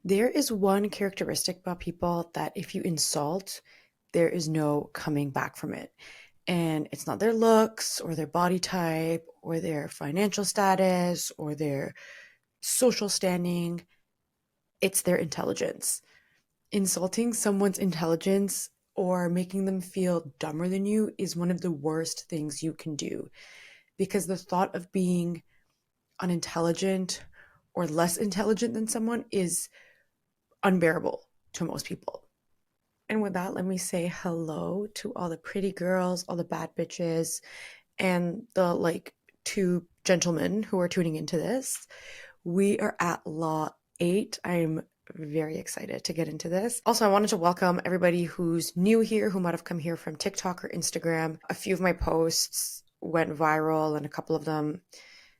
There is one characteristic about people that if you insult, there is no coming back from it. And it's not their looks or their body type or their financial status or their social standing, it's their intelligence. Insulting someone's intelligence or making them feel dumber than you is one of the worst things you can do because the thought of being unintelligent or less intelligent than someone is unbearable to most people. And with that, let me say hello to all the pretty girls, all the bad bitches, and the two gentlemen who are tuning into this. We are at Law 8. I'm very excited to get into this. Also, I wanted to welcome everybody who's new here, who might have come here from TikTok or Instagram. A few of my posts went viral, and a couple of them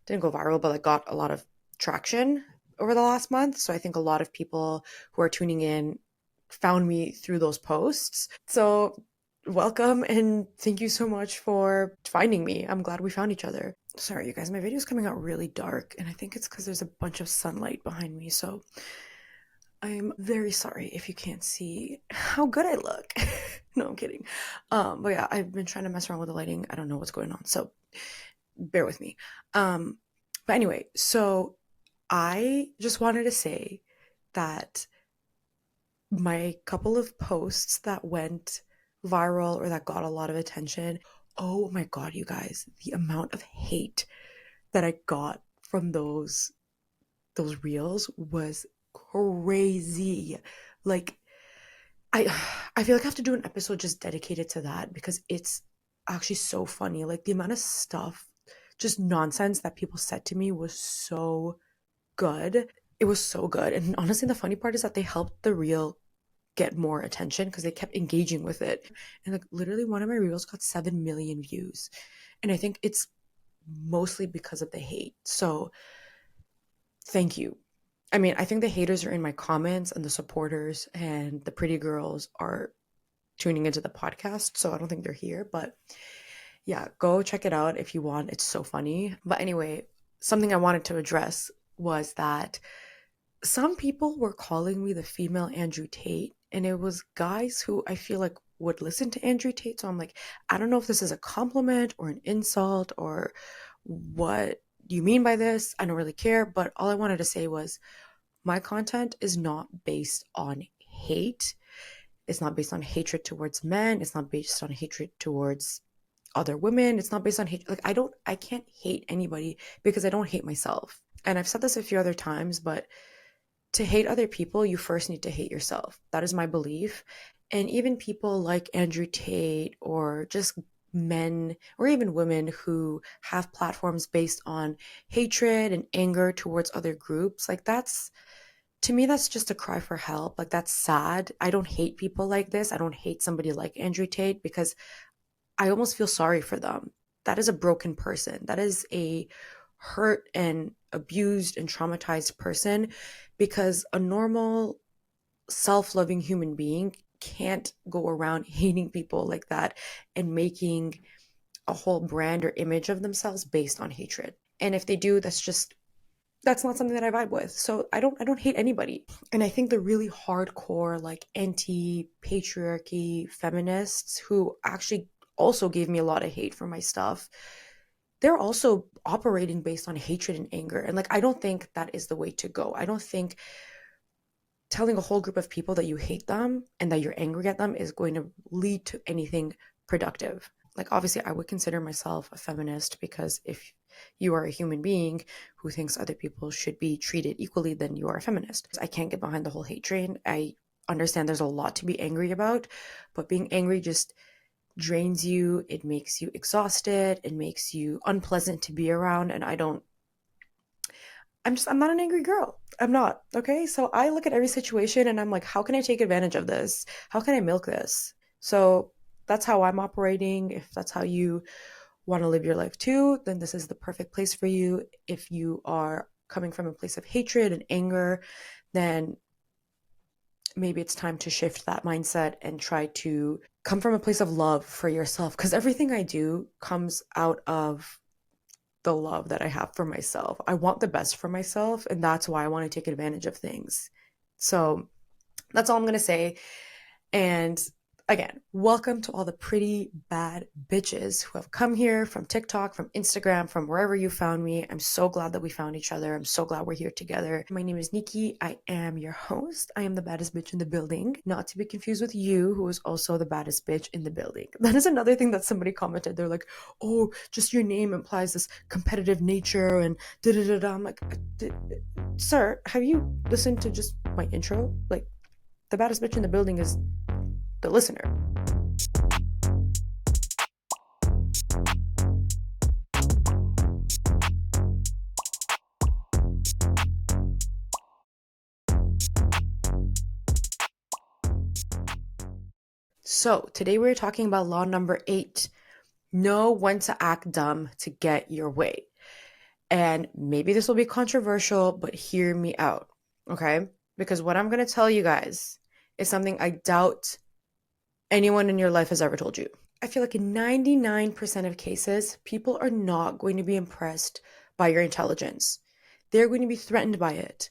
didn't go viral, but got a lot of traction over the last month. So I think a lot of people who are tuning in found me through those posts. So welcome and thank you so much for finding me. I'm glad we found each other. Sorry, you guys, my video is coming out really dark, and I think it's because there's a bunch of sunlight behind me. So I'm very sorry if you can't see how good I look. No, I'm kidding. But yeah, I've been trying to mess around with the lighting. I don't know what's going on, so bear with me. But anyway, so I just wanted to say that my couple of posts that went viral or that got a lot of attention, oh my God, you guys, the amount of hate that I got from those reels was crazy. Like I I feel like I have to do an episode just dedicated to that because it's actually so funny. Like the amount of stuff, just nonsense that people said to me was so good. It was so good. And honestly, the funny part is that they helped the reel get more attention because they kept engaging with it. And literally one of my reels got 7 million views. And I think it's mostly because of the hate. So thank you. I mean, I think the haters are in my comments and the supporters and the pretty girls are tuning into the podcast. So I don't think they're here, but yeah, go check it out if you want. It's so funny. But anyway, something I wanted to address was that some people were calling me the female Andrew Tate, and it was guys who I feel like would listen to Andrew Tate. So I'm like, I don't know if this is a compliment or an insult or what do you mean by this? I don't really care. But all I wanted to say was my content is not based on hate. It's not based on hatred towards men. It's not based on hatred towards other women. It's not based on hate. Like I can't hate anybody because I don't hate myself. And I've said this a few other times, but to hate other people, you first need to hate yourself. That is my belief. And even people like Andrew Tate or just men or even women who have platforms based on hatred and anger towards other groups, like that's to me, that's just a cry for help. Like that's sad. I don't hate people like this. I don't hate somebody like Andrew Tate because I almost feel sorry for them. That is a broken person. That is a hurt and abused and traumatized person because a normal self-loving human being can't go around hating people like that and making a whole brand or image of themselves based on hatred. And if they do, that's not something that I vibe with. So I don't hate anybody. And I think the really hardcore like anti-patriarchy feminists who actually also gave me a lot of hate for my stuff, they're also operating based on hatred and anger. And I don't think that is the way to go. I don't think telling a whole group of people that you hate them and that you're angry at them is going to lead to anything productive. Obviously, I would consider myself a feminist because if you are a human being who thinks other people should be treated equally, then you are a feminist. I can't get behind the whole hate train. I understand there's a lot to be angry about, but being angry just drains you. It makes you exhausted. It makes you unpleasant to be around. And I'm not an angry girl. I'm not. Okay. So I look at every situation and I'm like, how can I take advantage of this? How can I milk this? So that's how I'm operating. If that's how you want to live your life too, then this is the perfect place for you. If you are coming from a place of hatred and anger, then maybe it's time to shift that mindset and try to come from a place of love for yourself. Because everything I do comes out of the love that I have for myself. I want the best for myself, and that's why I want to take advantage of things. So that's all I'm going to say. And again, welcome to all the pretty bad bitches who have come here from TikTok, from Instagram, from wherever you found me. I'm so glad that we found each other. I'm so glad we're here together. My name is Nikki. I am your host. I am the baddest bitch in the building, not to be confused with you, who is also the baddest bitch in the building. That is another thing that somebody commented. They're like, oh, just your name implies this competitive nature and da-da-da-da. I'm like, sir, have you listened to just my intro? Like, the baddest bitch in the building is the listener. So today we're talking about law number 8. Know when to act dumb to get your way. And maybe this will be controversial, but hear me out, okay? Because what I'm going to tell you guys is something I doubt anyone in your life has ever told you. I feel like in 99% of cases, people are not going to be impressed by your intelligence. They're going to be threatened by it.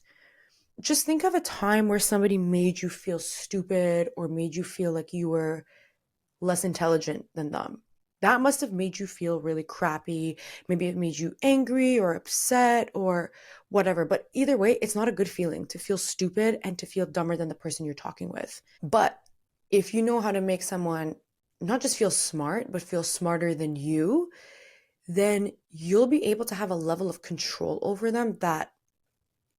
Just think of a time where somebody made you feel stupid or made you feel like you were less intelligent than them. That must have made you feel really crappy. Maybe it made you angry or upset or whatever. But either way, it's not a good feeling to feel stupid and to feel dumber than the person you're talking with. But if you know how to make someone not just feel smart, but feel smarter than you, then you'll be able to have a level of control over them that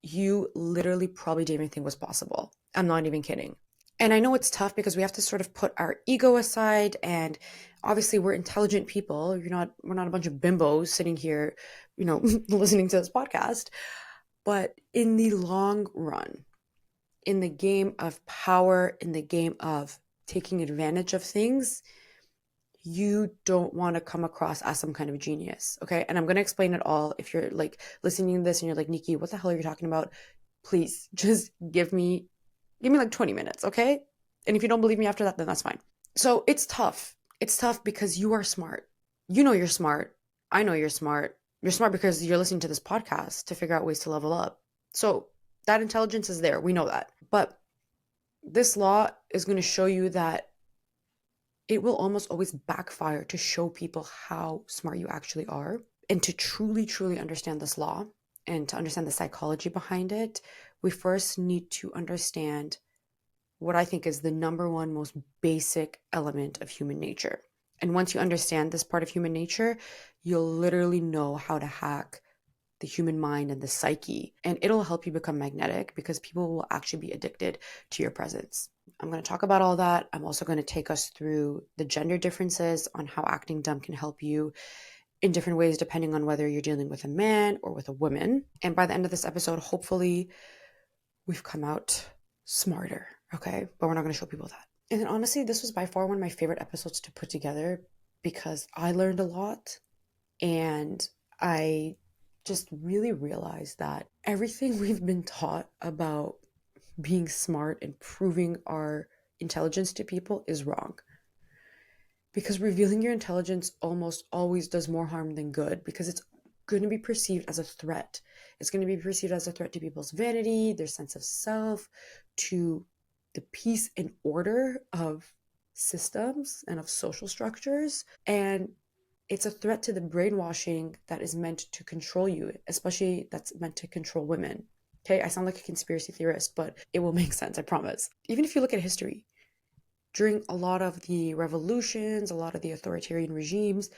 you literally probably didn't even think was possible. I'm not even kidding. And I know it's tough because we have to sort of put our ego aside, and obviously we're intelligent people. We're not a bunch of bimbos sitting here, listening to this podcast. But in the long run, in the game of power, in the game of taking advantage of things, you don't want to come across as some kind of genius. Okay. And I'm going to explain it all. If you're like listening to this and you're like, Nikki, what the hell are you talking about? Please just give me like 20 minutes. Okay. And if you don't believe me after that, then that's fine. So it's tough. It's tough because you are smart. You know, you're smart. I know you're smart. You're smart because you're listening to this podcast to figure out ways to level up. So that intelligence is there. We know that. But this law is going to show you that it will almost always backfire to show people how smart you actually are. And to truly, truly understand this law and to understand the psychology behind it, we first need to understand what I think is the number one most basic element of human nature. And once you understand this part of human nature, you'll literally know how to hack the human mind and the psyche. And it'll help you become magnetic because people will actually be addicted to your presence. I'm going to talk about all that. I'm also going to take us through the gender differences on how acting dumb can help you in different ways, depending on whether you're dealing with a man or with a woman. And by the end of this episode, hopefully we've come out smarter, okay? But we're not going to show people that. And then honestly, this was by far one of my favorite episodes to put together because I learned a lot and I just really realized that everything we've been taught about being smart and proving our intelligence to people is wrong. Because revealing your intelligence almost always does more harm than good because it's going to be perceived as a threat. It's going to be perceived as a threat to people's vanity, their sense of self, to the peace and order of systems and of social structures. And it's a threat to the brainwashing that is meant to control you, especially that's meant to control women. Okay, I sound like a conspiracy theorist, but it will make sense, I promise. Even if you look at history, during a lot of the revolutions, a lot of the authoritarian regimes,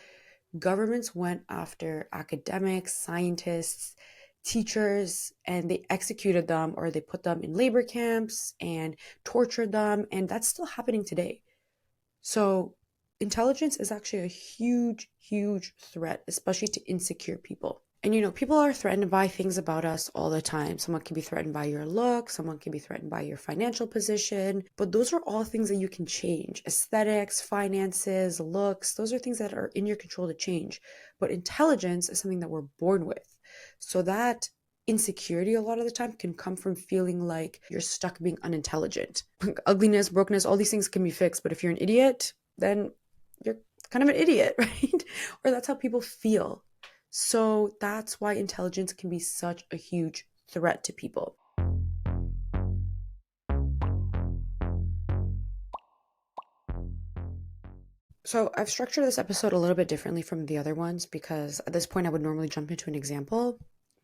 governments went after academics, scientists, teachers, and they executed them or they put them in labor camps and tortured them. And that's still happening today. So intelligence is actually a huge, huge threat, especially to insecure people. And people are threatened by things about us all the time. Someone can be threatened by your look, someone can be threatened by your financial position, but those are all things that you can change. Aesthetics, finances, looks, those are things that are in your control to change. But intelligence is something that we're born with. So that insecurity a lot of the time can come from feeling like you're stuck being unintelligent. Ugliness, brokenness, all these things can be fixed, but if you're an idiot, then you're kind of an idiot, right? Or that's how people feel. So that's why intelligence can be such a huge threat to people. So I've structured this episode a little bit differently from the other ones because at this point I would normally jump into an example.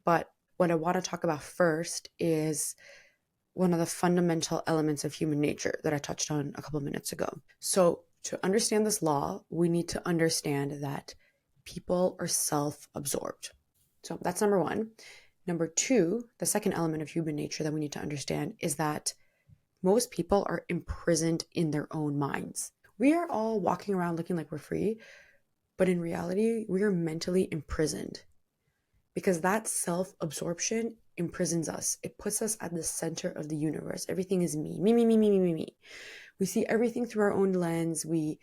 But what I want to talk about first is one of the fundamental elements of human nature that I touched on a couple of minutes ago. So to understand this law, we need to understand that people are self-absorbed. So that's number one. Number two, the second element of human nature that we need to understand is that most people are imprisoned in their own minds. We are all walking around looking like we're free, but in reality, we are mentally imprisoned because that self absorption imprisons us. It puts us at the center of the universe. Everything is me, me, me, me, me, me, me, me. We see everything through our own lens. We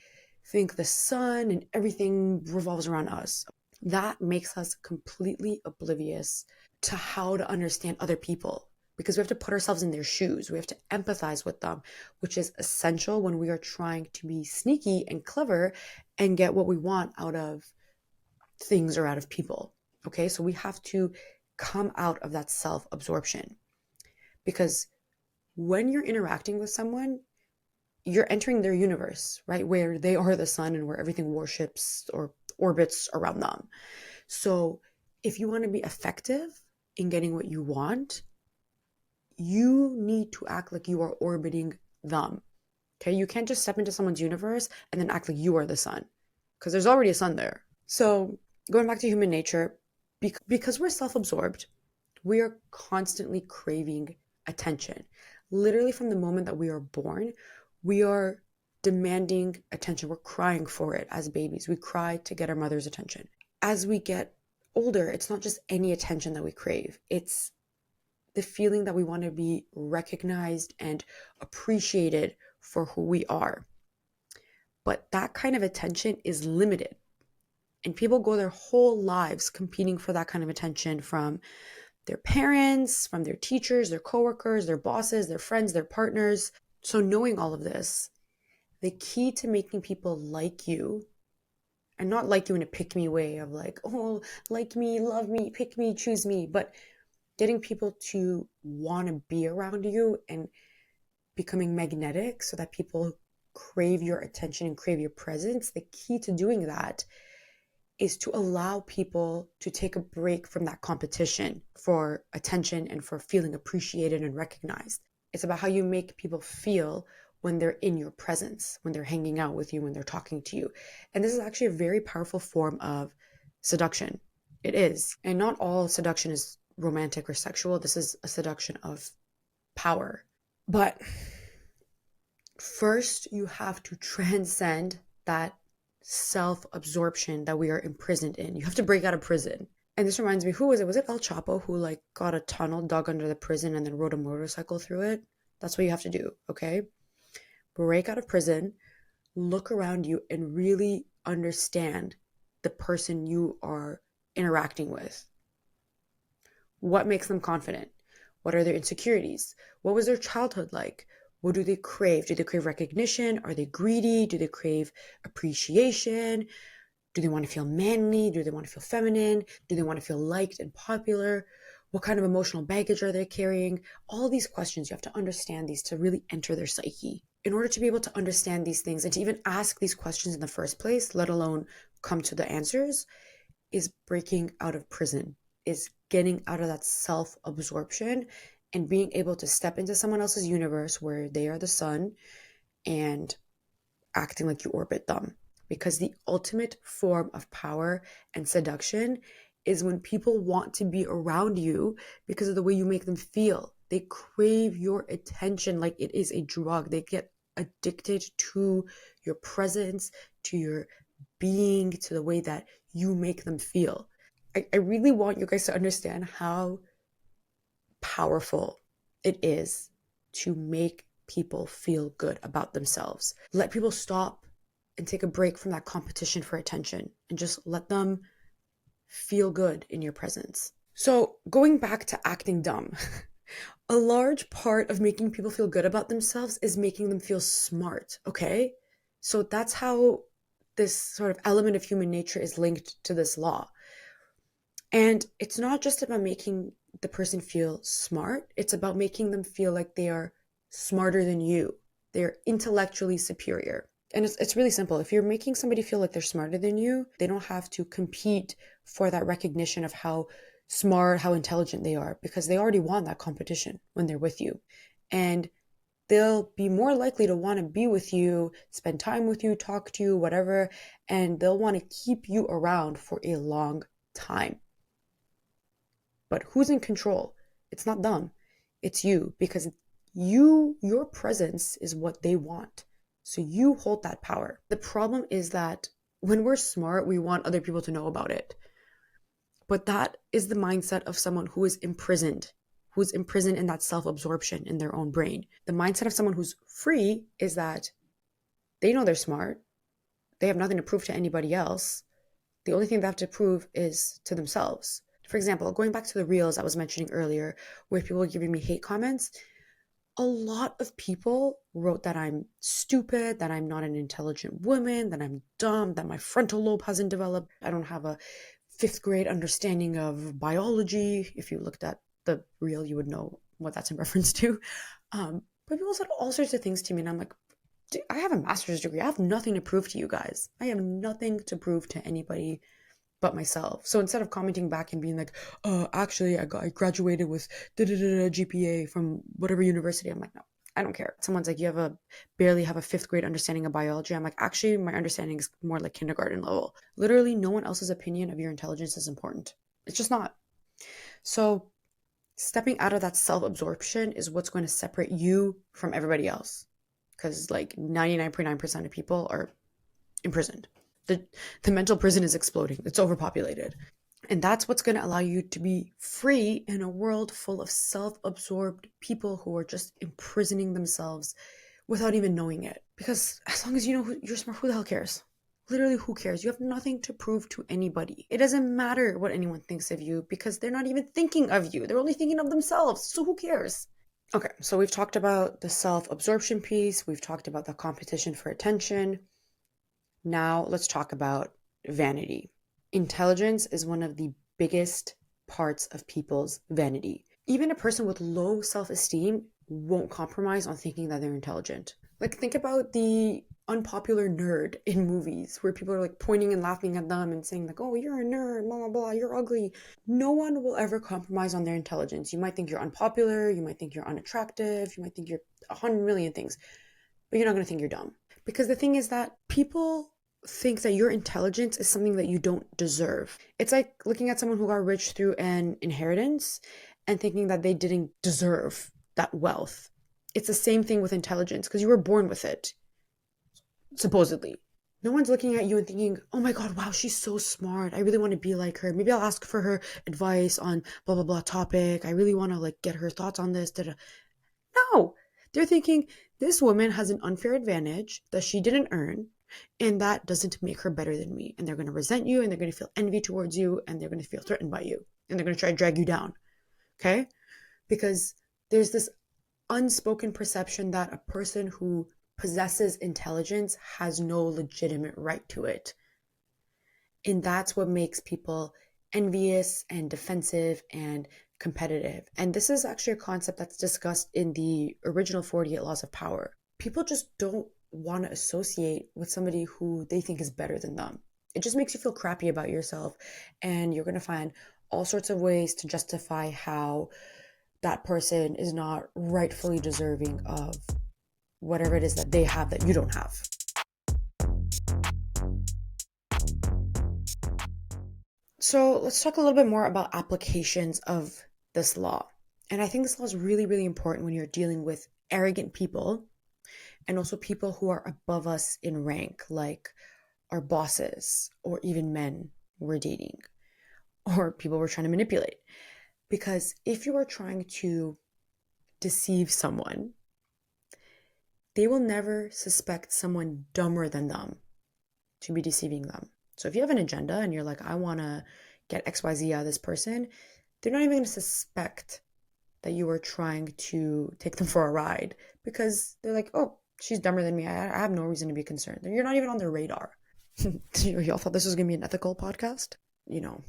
think the sun and everything revolves around us. That makes us completely oblivious to how to understand other people because we have to put ourselves in their shoes. We have to empathize with them, which is essential when we are trying to be sneaky and clever and get what we want out of things or out of people. Okay, so we have to come out of that self absorption because when you're interacting with someone, you're entering their universe, right? Where they are the sun and where everything worships or orbits around them. So if you want to be effective in getting what you want, you need to act like you are orbiting them. Okay, you can't just step into someone's universe and then act like you are the sun because there's already a sun there. So going back to human nature, because we're self-absorbed, we are constantly craving attention. Literally from the moment that we are born, we are demanding attention. We're crying for it as babies. We cry to get our mother's attention. As we get older, it's not just any attention that we crave. It's the feeling that we want to be recognized and appreciated for who we are. But that kind of attention is limited. And people go their whole lives competing for that kind of attention from their parents, from their teachers, their coworkers, their bosses, their friends, their partners. So knowing all of this, the key to making people like you, and not like you in a pick me way of like, oh, like me, love me, pick me, choose me, but getting people to want to be around you and becoming magnetic so that people crave your attention and crave your presence. The key to doing that is to allow people to take a break from that competition for attention and for feeling appreciated and recognized. It's about how you make people feel when they're in your presence, when they're hanging out with you, when they're talking to you. And this is actually a very powerful form of seduction. It is. And not all seduction is romantic or sexual. This is a seduction of power. But first, you have to transcend that self-absorption that we are imprisoned in. You have to break out of prison. And this reminds me, who was it? Was it El Chapo who like got a tunnel dug under the prison and then rode a motorcycle through it? That's what you have to do, okay? Break out of prison, look around you and really understand the person you are interacting with. What makes them confident? What are their insecurities? What was their childhood like? What do they crave? Do they crave recognition? Are they greedy? Do they crave appreciation? Do they want to feel manly? Do they want to feel feminine? Do they want to feel liked and popular? What kind of emotional baggage are they carrying? All these questions, you have to understand these to really enter their psyche. In order to be able to understand these things and to even ask these questions in the first place, let alone come to the answers, is breaking out of prison, is getting out of that self-absorption and being able to step into someone else's universe where they are the sun and acting like you orbit them. Because the ultimate form of power and seduction is when people want to be around you because of the way you make them feel. They crave your attention like it is a drug. They get addicted to your presence, to your being, to the way that you make them feel. I really want you guys to understand how powerful it is to make people feel good about themselves. Let people stop and take a break from that competition for attention and just let them feel good in your presence. So, going back to acting dumb, a large part of making people feel good about themselves is making them feel smart, okay? So, that's how this sort of element of human nature is linked to this law. And it's not just about making the person feel smart, it's about making them feel like they are smarter than you. They're intellectually superior. And it's really simple. If you're making somebody feel like they're smarter than you, they don't have to compete for that recognition of how smart, how intelligent they are, because they already won that competition when they're with you. And they'll be more likely to want to be with you, spend time with you, talk to you, whatever, and they'll want to keep you around for a long time. But who's in control? It's not them. It's you, because your presence is what they want. So you hold that power. The problem is that when we're smart, we want other people to know about it. But that is the mindset of someone who's imprisoned in that self-absorption in their own brain. The mindset of someone who's free is that they know they're smart. They have nothing to prove to anybody else. The only thing they have to prove is to themselves. For example, going back to the reels I was mentioning earlier, where people were giving me hate comments, a lot of people wrote that I'm stupid, that I'm not an intelligent woman, that I'm dumb, that my frontal lobe hasn't developed. I don't have a fifth grade understanding of biology. If you looked at the reel, you would know what that's in reference to. But people said all sorts of things to me, and I'm like, dude, I have a master's degree. I have nothing to prove to you guys. I have nothing to prove to anybody but myself. So instead of commenting back and being like, actually, I graduated with GPA from whatever university, I'm like, no, I don't care. Someone's like, barely have a fifth grade understanding of biology. I'm like, actually, my understanding is more like kindergarten level. Literally, no one else's opinion of your intelligence is important. It's just not. So stepping out of that self-absorption is what's going to separate you from everybody else. Because like 99.9% of people are imprisoned. The mental prison is exploding. It's overpopulated. And that's what's going to allow you to be free in a world full of self-absorbed people who are just imprisoning themselves without even knowing it. Because as long as you know you're smart, who the hell cares? Literally, who cares? You have nothing to prove to anybody. It doesn't matter what anyone thinks of you because they're not even thinking of you. They're only thinking of themselves. So who cares? Okay, so we've talked about the self-absorption piece. We've talked about the competition for attention. Now let's talk about vanity. Intelligence is one of the biggest parts of people's vanity. Even a person with low self-esteem won't compromise on thinking that they're intelligent. Like, think about the unpopular nerd in movies where people are like pointing and laughing at them and saying like, oh, you're a nerd, blah, blah, blah, you're ugly. No one will ever compromise on their intelligence. You might think you're unpopular, you might think you're unattractive, you might think you're 100 million things, but you're not going to think you're dumb. Because the thing is that people think that your intelligence is something that you don't deserve. It's like looking at someone who got rich through an inheritance and thinking that they didn't deserve that wealth. It's the same thing with intelligence because you were born with it, supposedly. No one's looking at you and thinking, oh my God, wow, she's so smart. I really want to be like her. Maybe I'll ask for her advice on blah, blah, blah topic. I really want to like get her thoughts on this. Da-da. No, they're thinking this woman has an unfair advantage that she didn't earn, and that doesn't make her better than me. And they're going to resent you, and they're going to feel envy towards you, and they're going to feel threatened by you, and they're going to try to drag you down. Okay? Because there's this unspoken perception that a person who possesses intelligence has no legitimate right to it. And that's what makes people envious and defensive and competitive. And this is actually a concept that's discussed in the original 48 Laws of Power. People just don't want to associate with somebody who they think is better than them. It just makes you feel crappy about yourself, and you're going to find all sorts of ways to justify how that person is not rightfully deserving of whatever it is that they have that you don't have. So let's talk a little bit more about applications of this law. And I think this law is really, really important when you're dealing with arrogant people and also people who are above us in rank, like our bosses or even men we're dating or people we're trying to manipulate. Because if you are trying to deceive someone, they will never suspect someone dumber than them to be deceiving them. So if you have an agenda and you're like, I want to get XYZ out of this person, they're not even going to suspect that you are trying to take them for a ride because they're like, oh, she's dumber than me. I have no reason to be concerned. You're not even on their radar. Y'all thought this was going to be an ethical podcast? You know,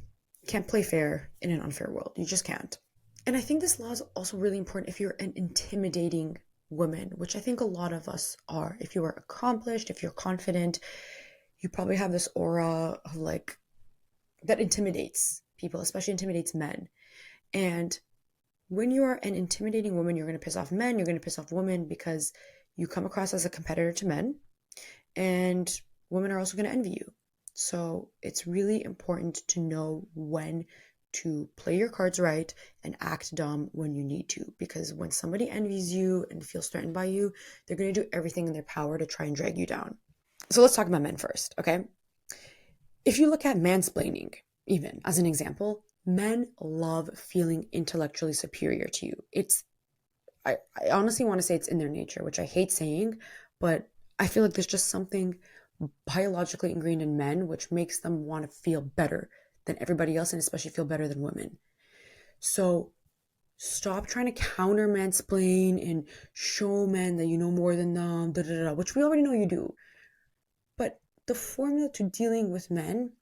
can't play fair in an unfair world. You just can't. And I think this law is also really important if you're an intimidating women, which I think a lot of us are. If you are accomplished, if you're confident, you probably have this aura of like that intimidates people, especially intimidates men. And when you are an intimidating woman, you're going to piss off men, you're going to piss off women because you come across as a competitor to men, and women are also going to envy you. So it's really important to know when to play your cards right and act dumb when you need to. Because when somebody envies you and feels threatened by you, they're going to do everything in their power to try and drag you down. So let's talk about men first, okay? If you look at mansplaining, even as an example, men love feeling intellectually superior to you. I honestly want to say it's in their nature, which I hate saying, but I feel like there's just something biologically ingrained in men which makes them want to feel better than everybody else, and especially feel better than women. So stop trying to counter mansplain and show men that you know more than them, which we already know you do. But the formula to dealing with men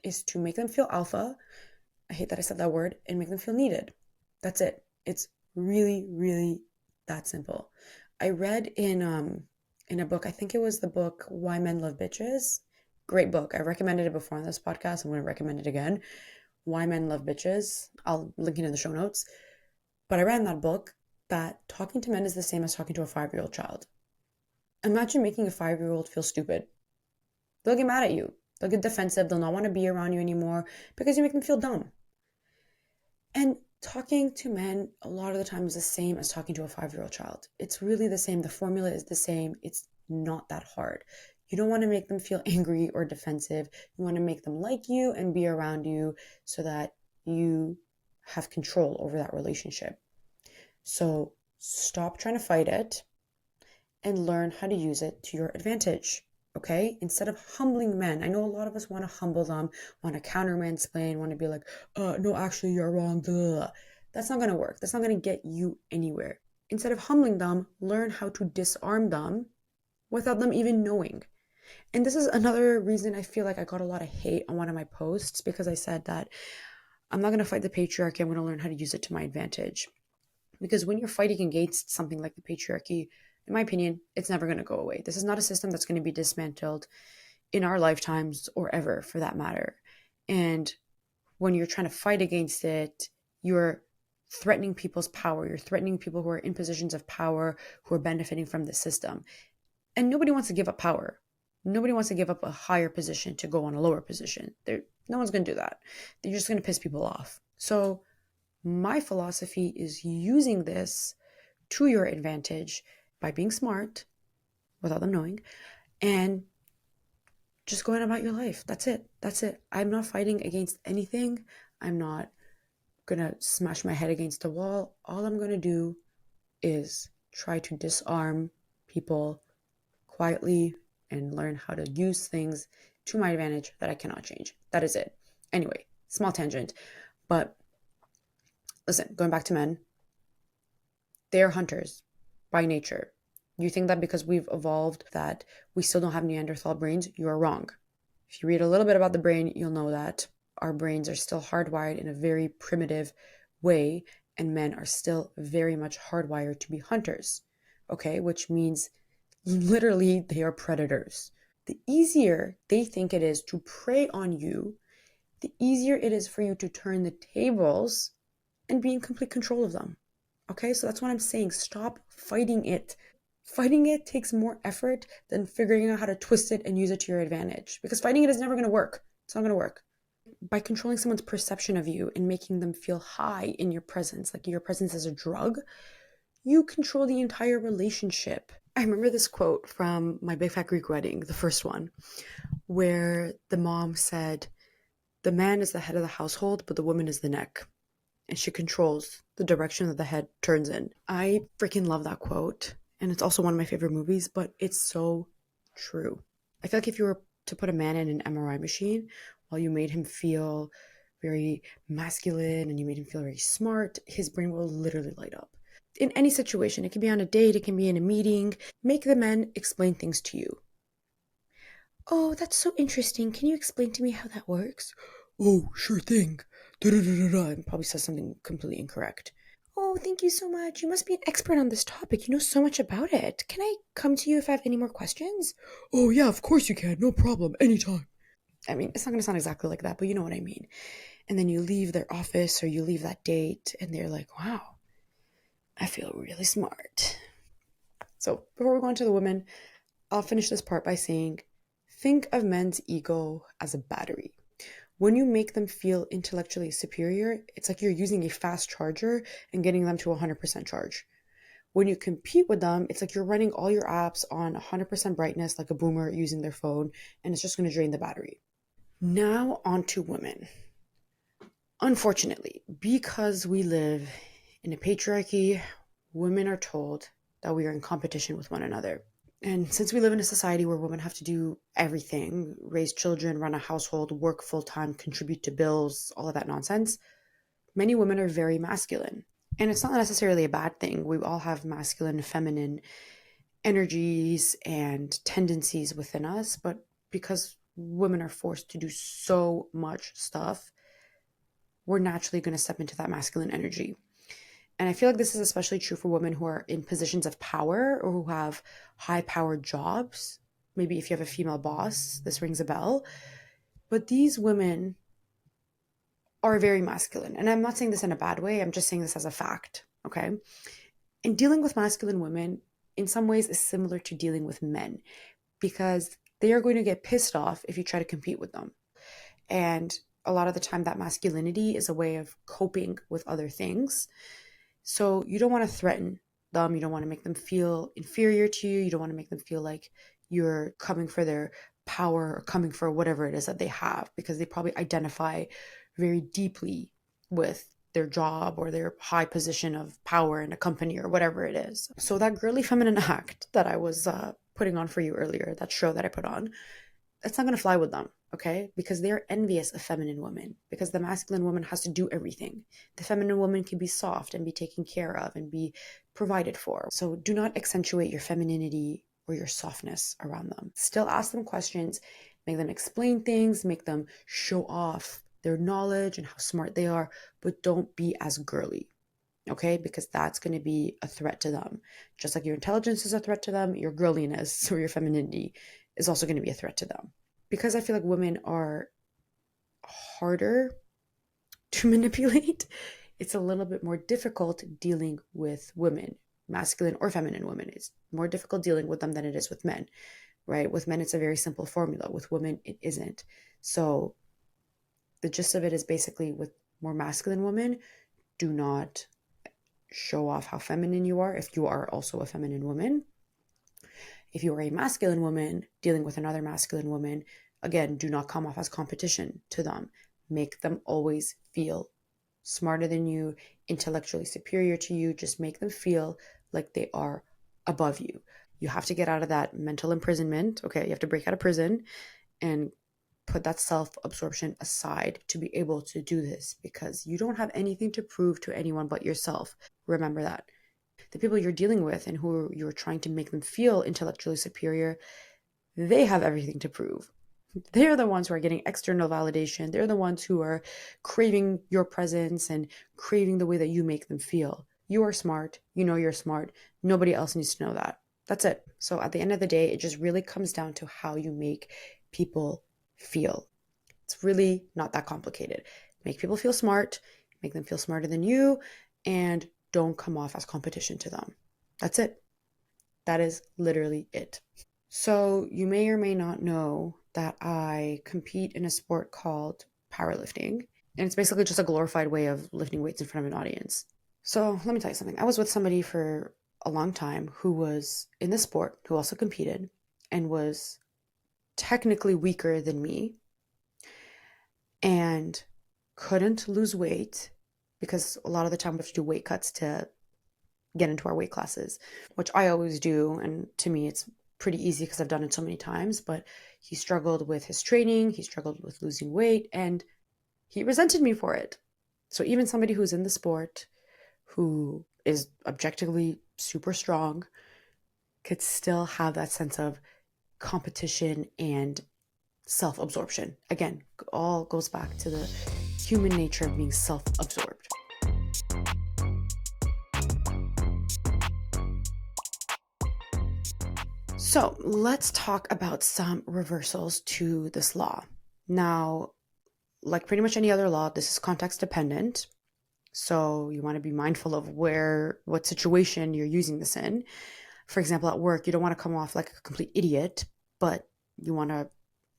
is to make them feel alpha. I hate that I said that word, and make them feel needed. That's it. It's really, really that simple. I read in a book, I think it was the book Why Men Love Bitches. Great book. I recommended it before on this podcast. I'm going to recommend it again. Why Men Love Bitches. I'll link it in the show notes. But I read in that book that talking to men is the same as talking to a 5-year-old child. Imagine making a 5-year-old feel stupid. They'll get mad at you. They'll get defensive. They'll not want to be around you anymore because you make them feel dumb. And talking to men a lot of the time is the same as talking to a 5-year-old child. It's really the same. The formula is the same. It's not that hard. You don't want to make them feel angry or defensive. You want to make them like you and be around you so that you have control over that relationship. So stop trying to fight it and learn how to use it to your advantage. Okay? Instead of humbling men, I know a lot of us want to humble them, want to counter mansplain, want to be like, no, actually, you're wrong. Blah. That's not going to work. That's not going to get you anywhere. Instead of humbling them, learn how to disarm them without them even knowing. And this is another reason I feel like I got a lot of hate on one of my posts, because I said that I'm not going to fight the patriarchy. I'm going to learn how to use it to my advantage. Because when you're fighting against something like the patriarchy, in my opinion, it's never going to go away. This is not a system that's going to be dismantled in our lifetimes or ever, for that matter. And when you're trying to fight against it, you're threatening people's power. You're threatening people who are in positions of power, who are benefiting from the system. And nobody wants to give up power. Nobody wants to give up a higher position to go on a lower position. No one's going to do that. They're just going to piss people off. So my philosophy is using this to your advantage by being smart without them knowing, and just going about your life. That's it. That's it. I'm not fighting against anything. I'm not going to smash my head against a wall. All I'm going to do is try to disarm people quietly and learn how to use things to my advantage that I cannot change. That is it. Anyway, small tangent. But listen, going back to men, they are hunters by nature. You think that because we've evolved that we still don't have Neanderthal brains? You are wrong. If you read a little bit about the brain, you'll know that our brains are still hardwired in a very primitive way, and men are still very much hardwired to be hunters, okay? Which means literally they are predators. The easier they think it is to prey on you, the easier it is for you to turn the tables and be in complete control of them. Okay, so that's what I'm saying. Stop fighting it. Fighting it takes more effort than figuring out how to twist it and use it to your advantage. Because fighting it is never going to work. It's not going to work. By controlling someone's perception of you and making them feel high in your presence, like your presence is a drug, you control the entire relationship. I remember this quote from My Big Fat Greek Wedding, the first one, where the mom said, "The man is the head of the household, but the woman is the neck. And she controls the direction that the head turns in." I freaking love that quote. And it's also one of my favorite movies, but it's so true. I feel like if you were to put a man in an MRI machine while you made him feel very masculine and you made him feel very smart, his brain will literally light up. In any situation, it can be on a date, it can be in a meeting, make the men explain things to you. "Oh, that's so interesting. Can you explain to me how that works?" "Oh, sure thing." And probably says something completely incorrect. Oh, thank you so much. You must be an expert on this topic. You know so much about it. Can I come to you if I have any more questions? Oh, yeah, of course you can. No problem. Anytime. I mean, it's not going to sound exactly like that, but you know what I mean. And then you leave their office or you leave that date, and they're like, wow, I feel really smart. So before we go on to the women, I'll finish this part by saying, think of men's ego as a battery. When you make them feel intellectually superior, it's like you're using a fast charger and getting them to 100% charge. When you compete with them, it's like you're running all your apps on 100% brightness like a boomer using their phone, and it's just going to drain the battery. Now, on to women. Unfortunately, because we live in a patriarchy, women are told that we are in competition with one another. And since we live in a society where women have to do everything, raise children, run a household, work full time, contribute to bills, all of that nonsense, many women are very masculine. And it's not necessarily a bad thing. We all have masculine and feminine energies and tendencies within us, but because women are forced to do so much stuff, we're naturally going to step into that masculine energy. And I feel like this is especially true for women who are in positions of power or who have high powered jobs. Maybe if you have a female boss, this rings a bell. But these women are very masculine. And I'm not saying this in a bad way, I'm just saying this as a fact. Okay. And dealing with masculine women in some ways is similar to dealing with men because they are going to get pissed off if you try to compete with them. And a lot of the time, that masculinity is a way of coping with other things. So you don't want to threaten them. You don't want to make them feel inferior to you. You don't want to make them feel like you're coming for their power or coming for whatever it is that they have because they probably identify very deeply with their job or their high position of power in a company or whatever it is. So that girly feminine act that I was putting on for you earlier, that show that I put on, that's not going to fly with them, okay? Because they're envious of feminine women, because the masculine woman has to do everything. The feminine woman can be soft and be taken care of and be provided for. So do not accentuate your femininity or your softness around them. Still ask them questions, make them explain things, make them show off their knowledge and how smart they are, but don't be as girly. Okay, because that's going to be a threat to them. Just like your intelligence is a threat to them, your girliness or your femininity is also going to be a threat to them. Because I feel like women are harder to manipulate, it's a little bit more difficult dealing with women, masculine or feminine women. It's more difficult dealing with them than it is with men, right? With men, it's a very simple formula. With women, it isn't. So the gist of it is basically with more masculine women, do not show off how feminine you are if you are also a feminine woman. If you are a masculine woman dealing with another masculine woman, again, do not come off as competition to them. Make them always feel smarter than you, intellectually superior to you. Just make them feel like they are above you. You have to get out of that mental imprisonment. Okay, you have to break out of prison and put that self absorption aside to be able to do this because you don't have anything to prove to anyone but yourself. Remember that. The people you're dealing with and who you're trying to make them feel intellectually superior, they have everything to prove. They're the ones who are getting external validation. They're the ones who are craving your presence and craving the way that you make them feel. You are smart. You know you're smart. Nobody else needs to know that. That's it. So at the end of the day, it just really comes down to how you make people feel. It's really not that complicated. Make people feel smart, make them feel smarter than you, and don't come off as competition to them. That's it. That is literally it. So, you may or may not know that I compete in a sport called powerlifting. And it's basically just a glorified way of lifting weights in front of an audience. So, let me tell you something. I was with somebody for a long time who was in the sport, who also competed, and was technically weaker than me and couldn't lose weight because a lot of the time we have to do weight cuts to get into our weight classes, which I always do. And to me, it's pretty easy because I've done it so many times. But he struggled with his training, he struggled with losing weight, and he resented me for it. So even somebody who's in the sport, who is objectively super strong, could still have that sense of competition and self absorption. Again, all goes back to the human nature of being self absorbed. So let's talk about some reversals to this law. Now, like pretty much any other law, this is context dependent. So you want to be mindful of what situation you're using this in. For example, at work, you don't want to come off like a complete idiot, but you want to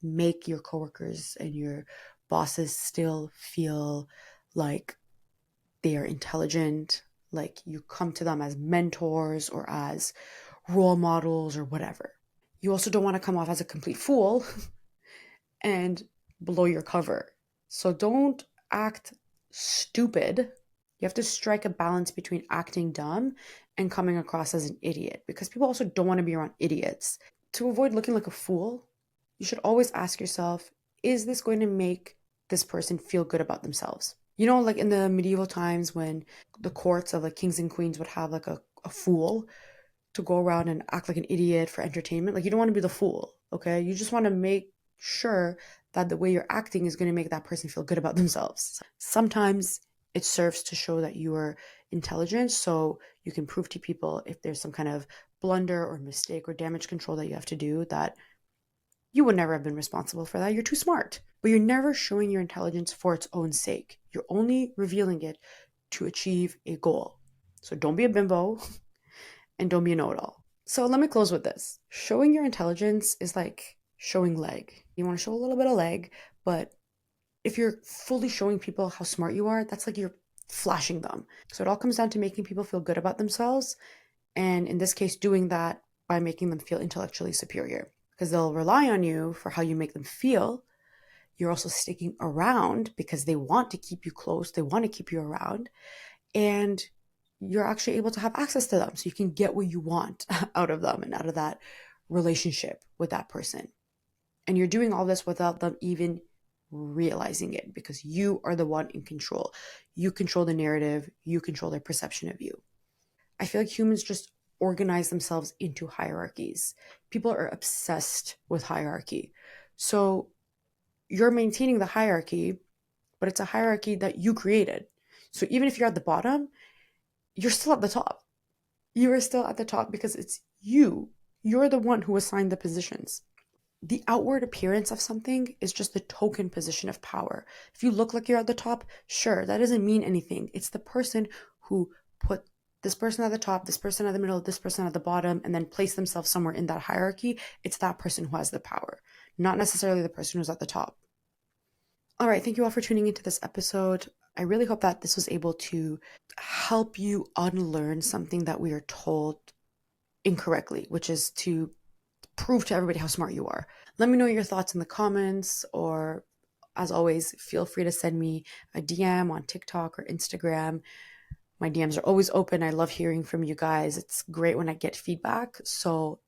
make your coworkers and your bosses still feel like they are intelligent, like you come to them as mentors or as role models or whatever. You also don't want to come off as a complete fool and blow your cover. So don't act stupid. You have to strike a balance between acting dumb and coming across as an idiot because people also don't want to be around idiots. To avoid looking like a fool, you should always ask yourself, is this going to make this person feel good about themselves? You know, like in the medieval times when the courts of like kings and queens would have like a fool to go around and act like an idiot for entertainment. Like you don't want to be the fool, okay? You just want to make sure that the way you're acting is going to make that person feel good about themselves. Sometimes it serves to show that you are intelligent so you can prove to people if there's some kind of blunder or mistake or damage control that you have to do that you would never have been responsible for that. You're too smart. But you're never showing your intelligence for its own sake. You're only revealing it to achieve a goal. So don't be a bimbo and don't be a know it all. So let me close with this. Showing your intelligence is like showing leg. You want to show a little bit of leg, but if you're fully showing people how smart you are, that's like you're flashing them. So it all comes down to making people feel good about themselves. And in this case, doing that by making them feel intellectually superior because they'll rely on you for how you make them feel. You're also sticking around because they want to keep you close, they want to keep you around. And you're actually able to have access to them so you can get what you want out of them and out of that relationship with that person. And you're doing all this without them even realizing it because you are the one in control. You control the narrative, you control their perception of you. I feel like humans just organize themselves into hierarchies. People are obsessed with hierarchy. So you're maintaining the hierarchy, but it's a hierarchy that you created. So even if you're at the bottom, you're still at the top. You are still at the top because it's you. You're the one who assigned the positions. The outward appearance of something is just the token position of power. If you look like you're at the top, sure, that doesn't mean anything. It's the person who put this person at the top, this person at the middle, this person at the bottom, and then place themselves somewhere in that hierarchy. It's that person who has the power, not necessarily the person who's at the top. All right, thank you all for tuning into this episode. I really hope that this was able to help you unlearn something that we are told incorrectly, which is to prove to everybody how smart you are. Let me know your thoughts in the comments, or as always, feel free to send me a DM on TikTok or Instagram. My DMs are always open. I love hearing from you guys. It's great when I get feedback. So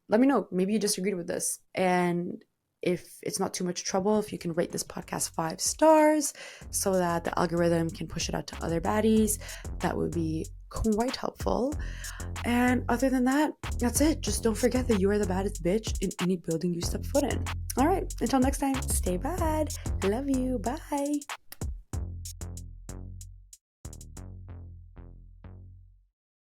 let me know. Maybe you disagreed with this. And if it's not too much trouble, if you can rate this podcast 5 stars so that the algorithm can push it out to other baddies, that would be quite helpful. And other than that, that's it. Just don't forget that you are the baddest bitch in any building you step foot in. All right, until next time, stay bad. Love you. Bye.